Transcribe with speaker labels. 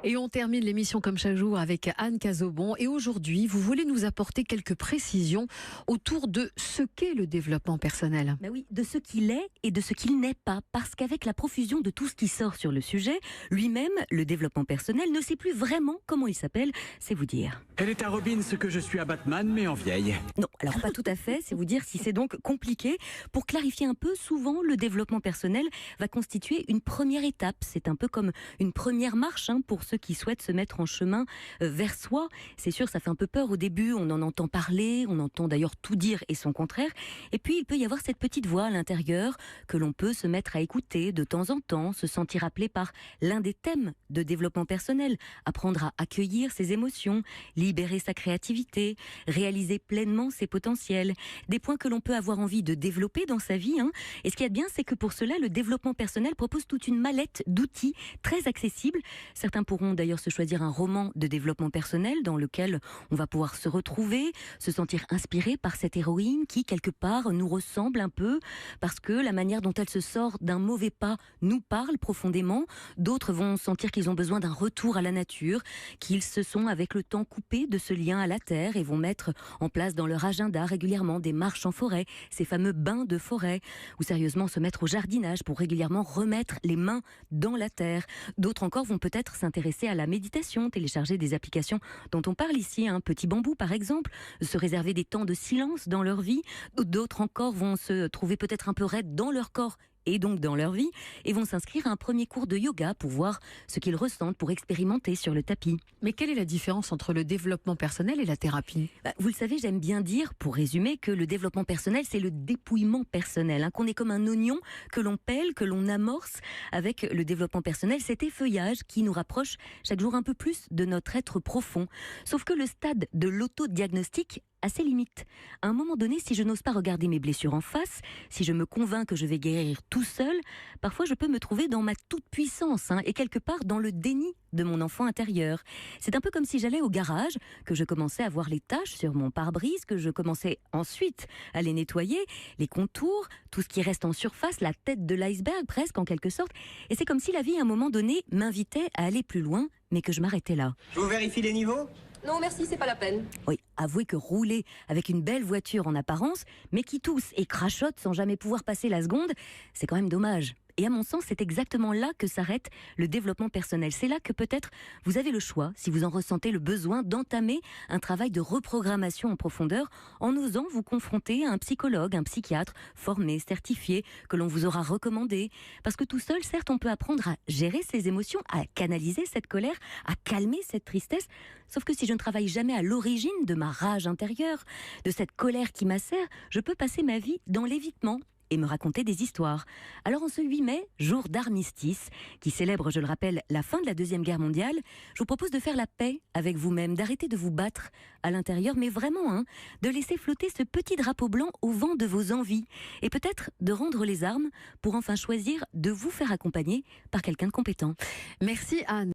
Speaker 1: Et on termine l'émission comme chaque jour avec Anne Cazobon. Et aujourd'hui, vous voulez nous apporter quelques précisions autour de ce qu'est le développement personnel.
Speaker 2: Ben oui, de ce qu'il est et de ce qu'il n'est pas. Parce qu'avec la profusion de tout ce qui sort sur le sujet, lui-même, le développement personnel, ne sait plus vraiment comment il s'appelle. C'est vous dire.
Speaker 3: Elle est à Robin ce que je suis à Batman, mais en vieille.
Speaker 2: Non, alors pas tout à fait, c'est vous dire si c'est donc compliqué. Pour clarifier un peu, souvent, le développement personnel va constituer une première étape. C'est un peu comme une première marche pour ceux qui souhaitent se mettre en chemin vers soi. C'est sûr, ça fait un peu peur au début, on en entend parler, on entend d'ailleurs tout dire et son contraire. Et puis, il peut y avoir cette petite voix à l'intérieur que l'on peut se mettre à écouter de temps en temps, se sentir appelé par l'un des thèmes de développement personnel. Apprendre à accueillir ses émotions, libérer sa créativité, réaliser pleinement ses potentiels. Des points que l'on peut avoir envie de développer dans sa vie. Et ce qu'il y a de bien, c'est que pour cela, le développement personnel propose toute une mallette d'outils très accessibles. Certains pourront d'ailleurs se choisir un roman de développement personnel dans lequel on va pouvoir se retrouver, se sentir inspiré par cette héroïne qui, quelque part, nous ressemble un peu parce que la manière dont elle se sort d'un mauvais pas nous parle profondément. D'autres vont sentir qu'ils ont besoin d'un retour à la nature, qu'ils se sont avec le temps coupés de ce lien à la terre et vont mettre en place dans leur agenda régulièrement des marches en forêt, ces fameux bains de forêt, ou sérieusement se mettre au jardinage pour régulièrement remettre les mains dans la terre. D'autres encore vont peut-être s'intéresser à la méditation, télécharger des applications dont on parle ici, Petit Bambou par exemple, se réserver des temps de silence dans leur vie. D'autres encore vont se trouver peut-être un peu raides dans leur corps et donc dans leur vie, et vont s'inscrire à un premier cours de yoga pour voir ce qu'ils ressentent, pour expérimenter sur le tapis.
Speaker 1: Mais quelle est la différence entre le développement personnel et la thérapie ?
Speaker 2: Vous le savez, j'aime bien dire, pour résumer, que le développement personnel, c'est le dépouillement personnel, qu'on est comme un oignon que l'on pèle, que l'on amorce. Avec le développement personnel, cet effeuillage qui nous rapproche chaque jour un peu plus de notre être profond. Sauf que le stade de l'autodiagnostic a ses limites. À un moment donné, si je n'ose pas regarder mes blessures en face, si je me convainc que je vais guérir tout seul, parfois je peux me trouver dans ma toute-puissance et quelque part dans le déni de mon enfant intérieur. C'est un peu comme si j'allais au garage, que je commençais à voir les taches sur mon pare-brise, que je commençais ensuite à les nettoyer, les contours, tout ce qui reste en surface, la tête de l'iceberg presque en quelque sorte. Et c'est comme si la vie à un moment donné m'invitait à aller plus loin, mais que je m'arrêtais là.
Speaker 4: Je vous vérifie les niveaux ?
Speaker 5: Non, merci, c'est pas la peine.
Speaker 2: Oui, avouez que rouler avec une belle voiture en apparence, mais qui tousse et crachote sans jamais pouvoir passer la seconde, c'est quand même dommage. Et à mon sens, c'est exactement là que s'arrête le développement personnel. C'est là que peut-être vous avez le choix, si vous en ressentez le besoin, d'entamer un travail de reprogrammation en profondeur en osant vous confronter à un psychologue, un psychiatre formé, certifié, que l'on vous aura recommandé. Parce que tout seul, certes, on peut apprendre à gérer ses émotions, à canaliser cette colère, à calmer cette tristesse. Sauf que si je ne travaille jamais à l'origine de ma rage intérieure, de cette colère qui m'accère, je peux passer ma vie dans l'évitement et me raconter des histoires. Alors en ce 8 mai, jour d'armistice, qui célèbre, je le rappelle, la fin de la Deuxième Guerre mondiale, je vous propose de faire la paix avec vous-même, d'arrêter de vous battre à l'intérieur, mais vraiment, de laisser flotter ce petit drapeau blanc au vent de vos envies, et peut-être de rendre les armes pour enfin choisir de vous faire accompagner par quelqu'un de compétent.
Speaker 1: Merci Anne.